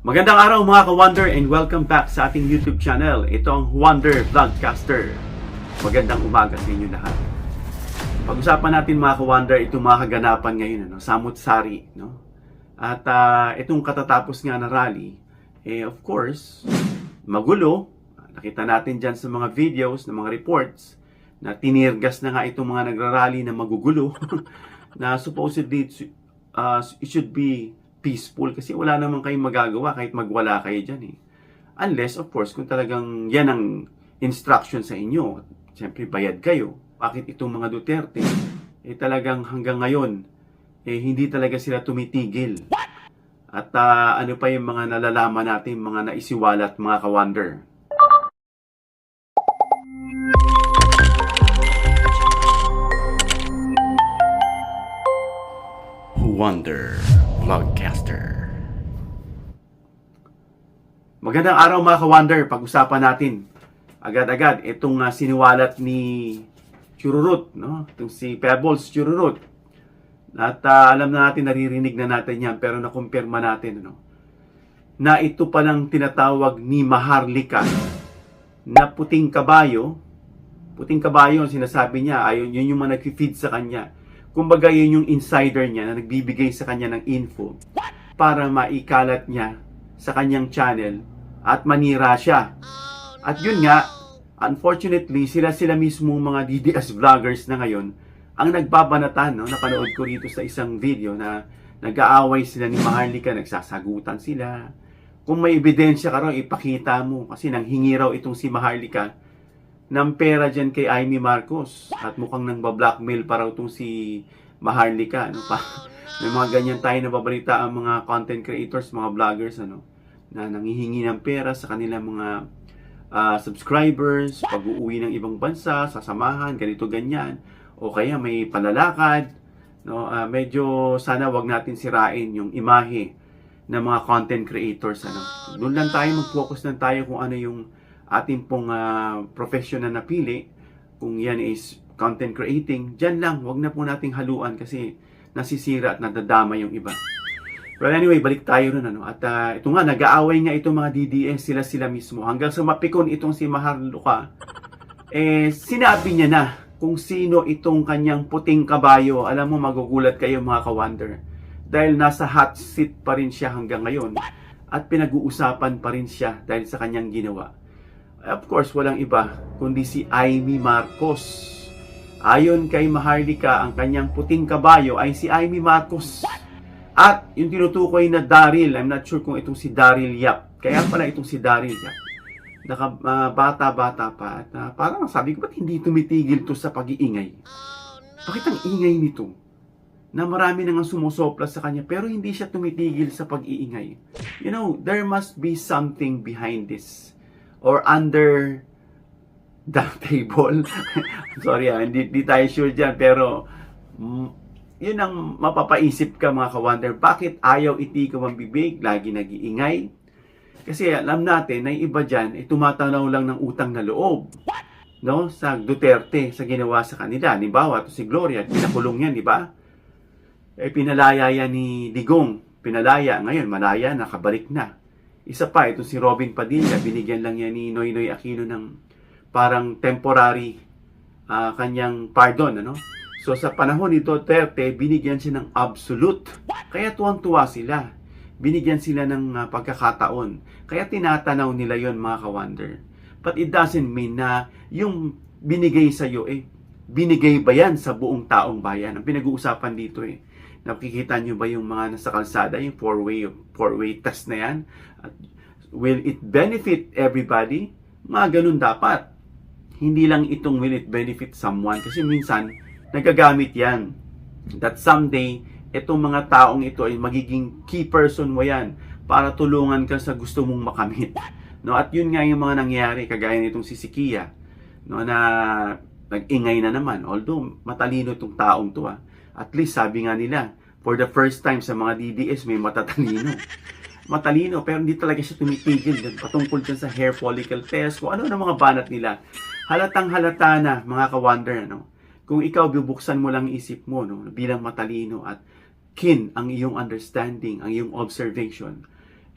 Magandang araw mga ka-Wonder and welcome back sa ating YouTube channel. Ito ang Wonder Vlogcaster. Magandang umaga sa inyo lahat. Pag-usapan natin mga ka-Wonder itong mga kaganapan ngayon, samut-sari. No? At itong katatapos nga na rally, of course, magulo. Nakita natin dyan sa mga videos, na mga reports, na tinirgas na nga itong mga nagrarally na magugulo na supposedly it should be peaceful kasi wala naman kayong magagawa kahit magwala kayo dyan Unless, of course, kung talagang yan ang instruction sa inyo, siyempre bayad kayo. Bakit itong mga Duterte, talagang hanggang ngayon, hindi talaga sila tumitigil. At ano pa yung mga nalalaman natin, mga naisiwalat, mga ka-Wonder. Wonder Vlogcaster. Magandang araw mga ka-Wonder. Pag-usapan natin agad-agad itong siniwalat ni Chururut, no? Itong si Pebbles Chururut. At alam na natin, naririnig na natin yan, pero nakumpirma natin na ito palang tinatawag ni Maharlika na puting kabayo. Puting kabayo ang sinasabi niya, ayun, yun yung mga nag-feed sa kanya. Kumbaga yun yung insider niya na nagbibigay sa kanya ng info para maikalat niya sa kanyang channel at manira siya. At yun nga, unfortunately, sila mismo mga DDS vloggers na ngayon ang nagbabanatan. Napanood ko rito sa isang video na nag-aaway sila ni Maharlika, nagsasagutan sila. Kung may ebidensya ka raw, ipakita mo. Kasi nanghingi raw itong si Maharlika ng pera dyan kay Amy Marcos at mukhang nang ba-blackmail pa raw itong si Maharlika. May mga ganyan tayo nababalita ang mga content creators, mga vloggers na nanghihingi ng pera sa kanilang mga subscribers pag-uuwi ng ibang bansa, sasamahan, ganito ganyan, o kaya may palalakad. Medyo sana wag natin sirain yung imahe ng mga content creators. Doon lang tayo mag-focus lang tayo kung ano yung ating pong profession na napili. Kung yan is content creating, dyan lang, wag na po nating haluan kasi nasisira at nadadama yung iba. But anyway, balik tayo nun. At ito nga, nag-aaway nga itong mga DDS, sila mismo. Hanggang sa mapikon itong si Maharlika, sinabi niya na kung sino itong kanyang puting kabayo. Alam mo, magugulat kayo mga ka-Wonder. Dahil nasa hot seat pa rin siya hanggang ngayon. At pinag-uusapan pa rin siya dahil sa kanyang ginawa. Of course, walang iba kundi si Amy Marcos. Ayon kay Maharlika, ang kanyang puting kabayo ay si Amy Marcos. At yung tinutukoy na Daryl, I'm not sure kung itong si Daryl Yap. Kaya pala itong si Daryl Yap. Bata-bata pa. At parang sabi ko, ba't hindi tumitigil to sa pag-iingay? Bakit ang ingay nito? Na marami nang sumusopla sa kanya, pero hindi siya tumitigil sa pag-iingay. You know, there must be something behind this. Or under the table. Sorry hindi tayo sure dyan. Pero, yun ang mapapaisip ka mga ka-Wonder. Bakit ayaw itikom ang bibig? Lagi nag-iingay. Kasi alam natin na iba dyan, tumatanaw lang ng utang na loob. No? Sa Duterte, sa ginawa sa kanila. Halimbawa, ito si Gloria, pinakulong yan, di ba? Pinalaya yan ni Digong. Pinalaya. Ngayon, malaya, nakabalik na. Isa pa, ito si Robin Padilla, binigyan lang yan ni Noynoy Aquino ng parang temporary kanyang pardon. So sa panahon ni Duterte, binigyan siya ng absolute. Kaya tuwang-tuwa sila. Binigyan sila ng pagkakataon. Kaya tinatanaw nila yon mga ka-Wonder. But it doesn't mean na yung binigay sa iyo, binigay ba yan sa buong taong bayan? Ang pinag-uusapan dito nakikita nyo ba yung mga nasa kalsada, yung four-way test na yan? At will it benefit everybody? Mga ganun dapat. Hindi lang itong will it benefit someone. Kasi minsan, nagagamit yan. That someday, itong mga taong ito ay magiging key person mo yan para tulungan ka sa gusto mong makamit. At yun nga yung mga nangyayari, kagaya nitong si Sikia, na nag-ingay na naman. Although, matalino itong taong to. At least, sabi nga nila, for the first time sa mga DDS, may matatalino. Matalino, pero hindi talaga siya tumitigil patungkol dyan sa hair follicle test, kung ano na mga banat nila. Halatang halata na, mga ka-Wonder, kung ikaw bubuksan mo lang isip mo, bilang matalino at keen ang iyong understanding, ang iyong observation,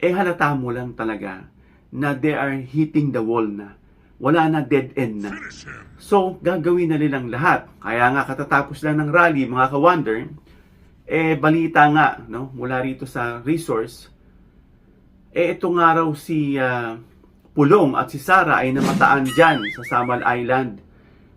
halata mo lang talaga na they are hitting the wall na. Wala na, dead end na. So, gagawin na nilang lahat. Kaya nga, katatapos lang ng rally, mga ka-wonder, balita nga, no, mula rito sa resource, ito nga raw si Pulong at si Sara ay namataan dyan sa Samal Island.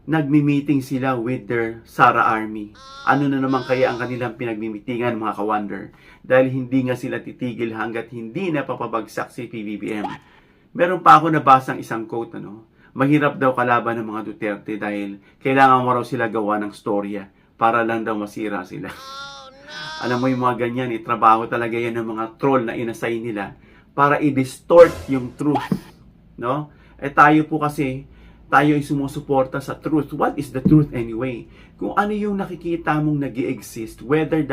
Nagmi-meeting sila with their Sara Army. Ano na naman kaya ang kanilang pinagmimitingan, mga ka-wonder? Dahil hindi nga sila titigil hanggat hindi napapabagsak si PBBM. Meron pa ako nabasang isang quote, mahirap daw kalaban ng mga Duterte dahil kailangan mo raw sila gawa ng storya para lang daw masira sila. Alam mo yung mga ganyan, trabaho talaga yan ng mga troll na inassign nila para i-distort yung truth. No? Tayo po kasi, tayo ay sumusuporta sa truth. What is the truth anyway? Kung ano yung nakikita mong nag-i-exist, whether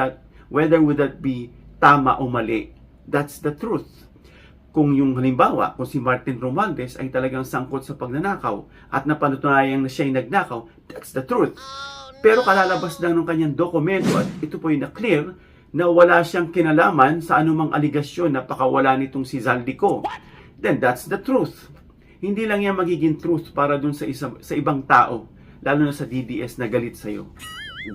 would that be tama o mali, that's the truth. Kung yung halimbawa, kung si Martin Romualdez ay talagang sangkot sa pagnanakaw at napatunayang na siya ay nagnakaw, that's the truth. Pero kalalabas lang ng kanyang dokumento at ito po yung na-clear na wala siyang kinalaman sa anumang aligasyon na pakawala nitong si Zaldico. Then that's the truth. Hindi lang yan magiging truth para dun sa ibang tao, lalo na sa DDS na galit sa'yo.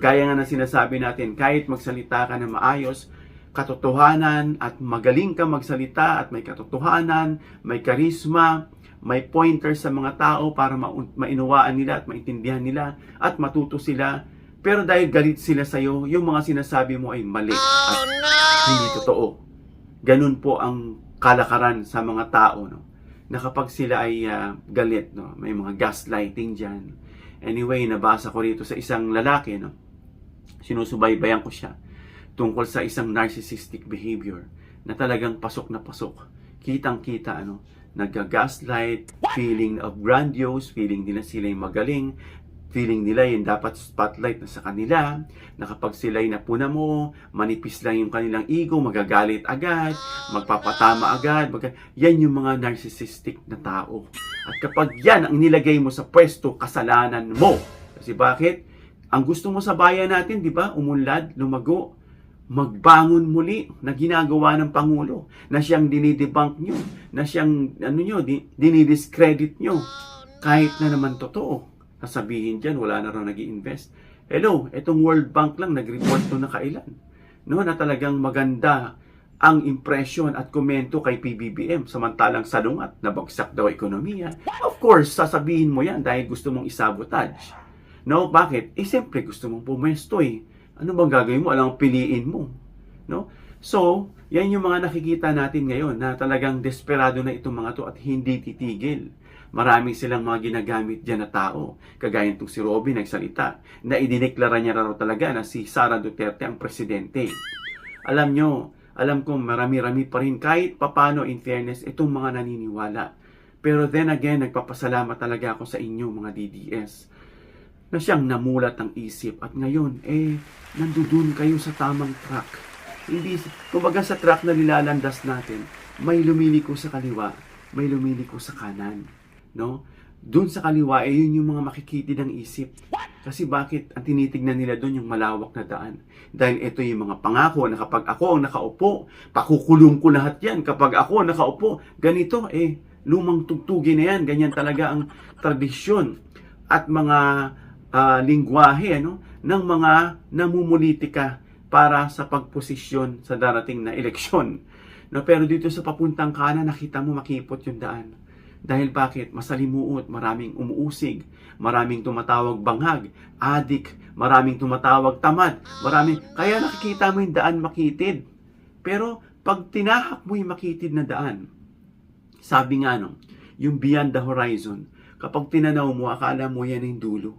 Gaya nga na sinasabi natin, kahit magsalita ka na maayos, katotohanan at magaling ka magsalita at may katotohanan, may karisma, may pointer sa mga tao para mainuwaan nila at maintindihan nila at matuto sila. Pero dahil galit sila sa'yo, yung mga sinasabi mo ay mali at hindi totoo. Ganun po ang kalakaran sa mga tao, na kapag sila ay galit, may mga gaslighting dyan. Anyway, nabasa ko rito sa isang lalaki, sinusubaybayan ko siya tungkol sa isang narcissistic behavior na talagang pasok na pasok. Kitang-kita, nag-gaslight, feeling of grandiose, feeling nila sila yung magaling, feeling nila yung dapat spotlight na sa kanila, na kapag sila'y napuna mo, manipis lang yung kanilang ego, magagalit agad, magpapatama agad, yan yung mga narcissistic na tao. At kapag yan ang nilagay mo sa pwesto, kasalanan mo. Kasi bakit? Ang gusto mo sa bayan natin, di ba? Umunlad, lumago, magbangon muli na ginagawa ng Pangulo, na siyang dinidebunk nyo, na siyang dinidiscredit nyo. Kahit na naman totoo. Sasabihin dyan, wala na raw nag-i-invest. Hello, itong World Bank lang nag-report to na kailan. Na talagang maganda ang impression at komento kay PBBM. Samantalang salungat, nabagsak daw ekonomiya. Of course, sasabihin mo yan dahil gusto mong isabotage. Bakit? Siyempre gusto mong pumesto Ano bang gagawin mo? Alang piliin mo. So, yan yung mga nakikita natin ngayon na talagang desperado na itong mga to at hindi titigil. Marami silang mga ginagamit dyan na tao. Kagaya itong si Robby nagsalita na idineklara niya raw talaga na si Sara Duterte ang presidente. Alam ko marami-rami pa rin kahit papano in fairness itong mga naniniwala. Pero then again, nagpapasalamat talaga ako sa inyo mga DDS na siyang namulat ang isip at ngayon nandudun kayo sa tamang track. Hindi, kumbaga sa track na nilalandas natin, may lumiliko sa kaliwa, may lumiliko sa kanan. Doon sa kaliwa, yun yung mga makikitid ng isip. Kasi bakit ang tinitignan nila doon yung malawak na daan? Dahil ito yung mga pangako na kapag ako ang nakaupo, pakukulong ko lahat yan. Kapag ako ang nakaupo, ganito, lumang tugtugin na yan. Ganyan talaga ang tradisyon at mga lingwahe ng mga namumulitika para sa pagposisyon sa darating na eleksyon. Pero dito sa papuntang kanan, nakita mo makipot yung daan. Dahil bakit? Masalimuot, maraming umuusig, maraming tumatawag banghag, adik, maraming tumatawag tamad, kaya nakikita mo yung daan makitid. Pero pag tinahak mo yung makitid na daan, sabi nga yung beyond the horizon, kapag tinanaw mo, akala mo yan yung dulo.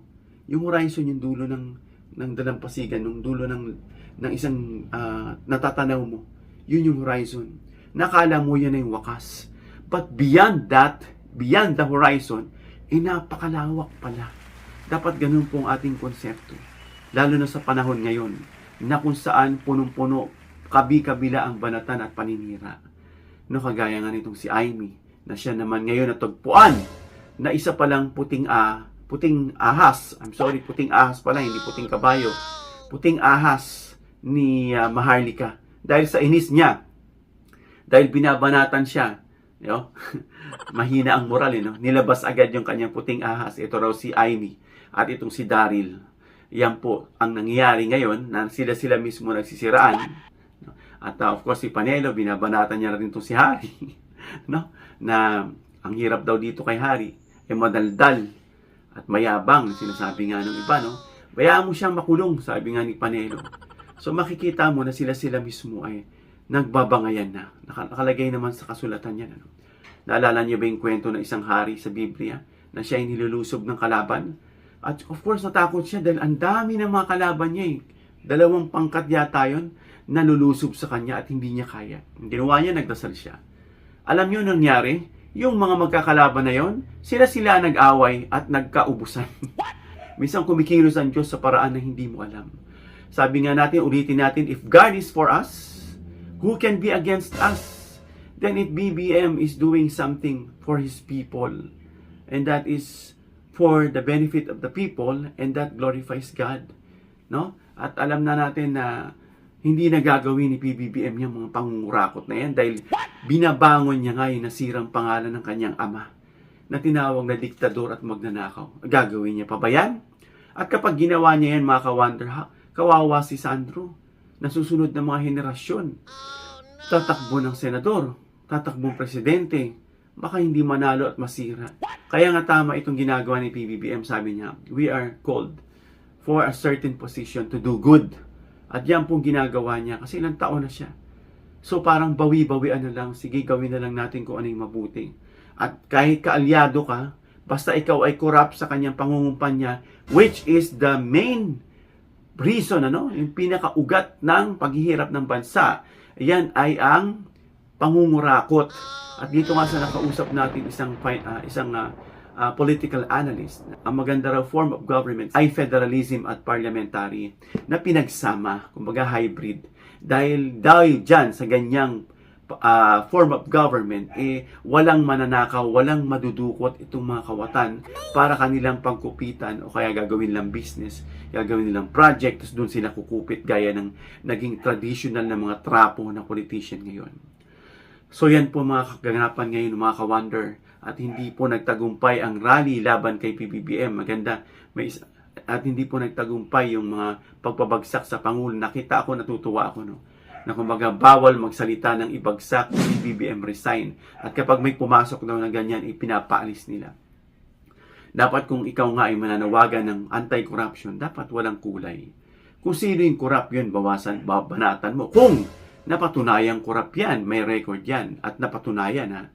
Yung horizon, yung dulo ng dalampasigan, yung dulo ng isang natatanaw mo. Yun yung horizon. Nakala mo yan yung wakas. But beyond that, beyond the horizon, napakalawak pala. Dapat ganun pong ating konsepto. Lalo na sa panahon ngayon, na kung saan punong-puno, kabi-kabila ang banatan at paninira. Kagaya nga nitong si Amy, na siya naman ngayon natagpuan, na isa palang puting ahas. Puting ahas pala, hindi puting kabayo. Puting ahas ni Maharlika. Dahil sa inis niya, dahil binabanatan siya. You know? Mahina ang moral, no? Nilabas agad yung kanyang puting ahas. Ito raw si Amy at itong si Daryl. Yan po ang nangyayari ngayon na sila mismo nagsisiraan. At of course si Panelo, binabanatan niya rin itong si Harry. No? Na ang hirap daw dito kay Harry, madaldal at mayabang, sinasabi nga ng iba, no? Bayaan mo siyang makulong, sabi nga ni Panelo. So makikita mo na sila mismo ay nagbabangayan na. Nakalagay naman sa kasulatan yan. Ano? Naalala niyo ba yung kwento ng isang hari sa Biblia na siya ay nilulusob ng kalaban? At of course, natakot siya dahil ang dami ng mga kalaban niya eh. 2 pangkat yata yun, nalulusob sa kanya at hindi niya kaya. Ang ginawa niya, nagdasal siya. Alam niyo nangyari? Yung mga magkakalaban na yon, sila nag-away at nagkaubusan. Minsan kumikilos ang Diyos sa paraan na hindi mo alam. Sabi nga natin, ulitin natin, if God is for us, who can be against us? Then if BBM is doing something for His people, and that is for the benefit of the people, and that glorifies God. No? At alam na natin na hindi na gagawin ni PBBM yung mga pangungurakot na yan dahil binabangon niya nga yung nasirang pangalan ng kanyang ama na tinawag na diktador at magnanakaw. Gagawin niya pa ba yan? At kapag ginawa niya yan, mga ka-wonder, kawawa si Sandro na susunod na mga henerasyon. Tatakbo ng senador, tatakbo presidente, baka hindi manalo at masira. Kaya nga tama itong ginagawa ni PBBM, sabi niya, we are called for a certain position to do good. At yan pong ginagawa niya kasi ilang taon na siya. So parang bawi-bawian na lang, sige gawin na lang natin kung ano yung mabuti. At kahit kaalyado ka, basta ikaw ay corrupt sa kanyang pangungumpanya, which is the main reason, yung pinakaugat ng paghihirap ng bansa, yan ay ang pangungurakot. At dito nga sa nakausap natin isang political analyst, ang maganda raw form of government ay federalism at parliamentary na pinagsama, kumbaga hybrid. Dahil dyan sa ganyang form of government, walang mananakaw, walang madudukot itong mga kawatan para kanilang pagkupitan o kaya gagawin lang business, gagawin nilang project, tapos doon sila kukupit gaya ng naging traditional na mga trapo na politician ngayon. So yan po mga kaganapan ngayon mga ka-wonder, at hindi po nagtagumpay ang rally laban kay PBBM. Maganda, at hindi po nagtagumpay yung mga pagpabagsak sa Pangulo. Nakita ako, natutuwa ako, no? Na kumbaga bawal magsalita ng ibagsak, PBBM resign. At kapag may pumasok daw na ganyan, ipinapaalis nila. Dapat kung ikaw nga ay mananawagan ng anti-corruption, dapat walang kulay. Kung sino yung corrupt yun, banatan mo. Kung napatunayang corrupt yan, may record yan, at napatunayan ha,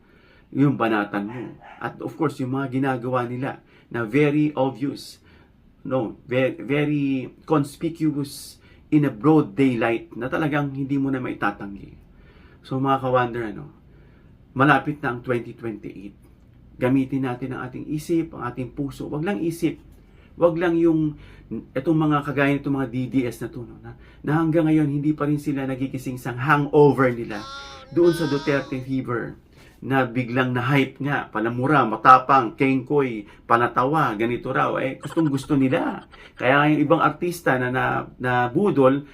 yung banatan mo. At of course, yung mga ginagawa nila na very obvious, very conspicuous in a broad daylight na talagang hindi mo na maitatanggi. So mga ka-wonder, malapit na ang 2028. Gamitin natin ang ating isip, ang ating puso. Wag lang isip. Wag lang yung itong mga kagaya nitong mga DDS na to, na hanggang ngayon hindi pa rin sila nagkikising sa hangover nila doon sa Duterte fever na biglang na-hype nga, palamura, matapang, kengkoy, panatawa, ganito raw, gustong gusto nila. Kaya yung ibang artista na budol,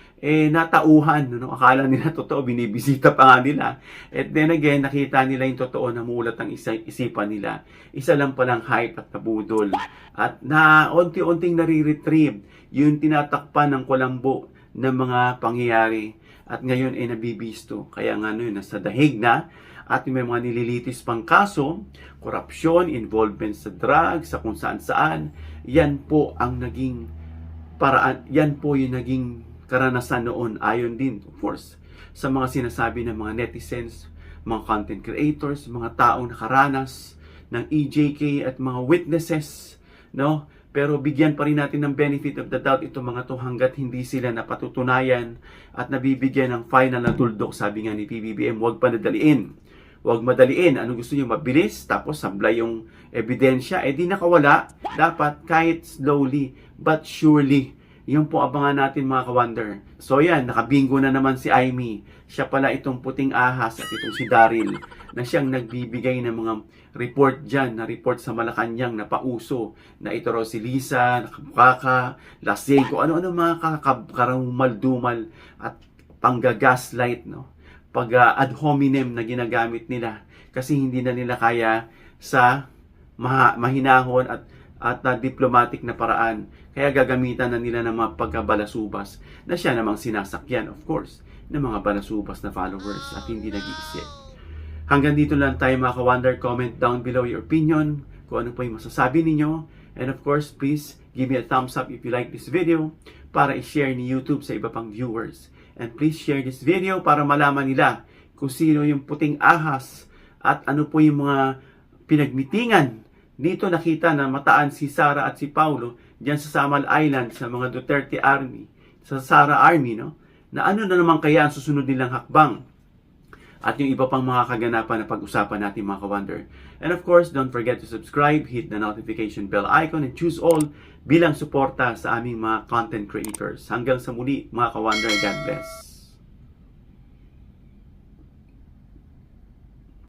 natauhan, akala nila totoo, binibisita pa nga nila. At then again, nakita nila yung totoo, namulat ang isipan nila. Isa lang palang hype at nabudol. At na unti-unting nare-retrieve yung tinatakpan ng kulambo ng mga pangyayari. At ngayon ay nabibisto. Kaya nga nasa dahig na. At may mga nililitis pang kaso, korupsyon, involvement sa drugs, sa kung saan-saan. Yan po ang naging paraan, yan po yung naging karanasan noon. Ayon din, of course, sa mga sinasabi ng mga netizens, mga content creators, mga taong nakaranas ng EJK at mga witnesses, Pero bigyan pa rin natin ng benefit of the doubt itong mga to hanggat hindi sila napatutunayan at nabibigyan ng final na tuldok. Sabi nga ni PBBM, huwag panadaliin. Huwag madaliin. Ano gusto niyo? Mabilis. Tapos sablay yung ebidensya. Di nakawala. Dapat kahit slowly but surely. Yun po abangan natin mga ka-wonder. So yan, nakabingo na naman si Amy. Siya pala itong puting ahas at itong si Daryl na siyang nagbibigay ng mga report dyan, na report sa Malacanang na pauso, na ito raw si Lisa, nakabukaka, lasing, kung ano-ano mga karamumal-dumal at panggagaslight, ad hominem na ginagamit nila kasi hindi na nila kaya sa mahinahon at diplomatic na paraan. Kaya gagamitan na nila ng mga pagkabalasubas na siya namang sinasakyan, of course, ng mga balasubas na followers at hindi nag-iisip. Hanggang dito lang tayo mga ka-wonder. Comment down below your opinion, kung ano po yung masasabi ninyo. And of course, please give me a thumbs up if you like this video para i-share ni YouTube sa iba pang viewers. And please share this video para malaman nila kung sino yung puting ahas at ano po yung mga pinagmitingan. Dito nakita na mataan si Sara at si Paulo diyan sa Samal Island sa mga Duterte Army, sa Sara Army, no? Na ano na naman kaya ang susunod nilang hakbang? At yung iba pang mga kaganapan na pag-usapan natin mga ka-wonder. And of course, don't forget to subscribe, hit the notification bell icon, and choose all bilang suporta sa aming mga content creators. Hanggang sa muli mga ka-wonder, God bless.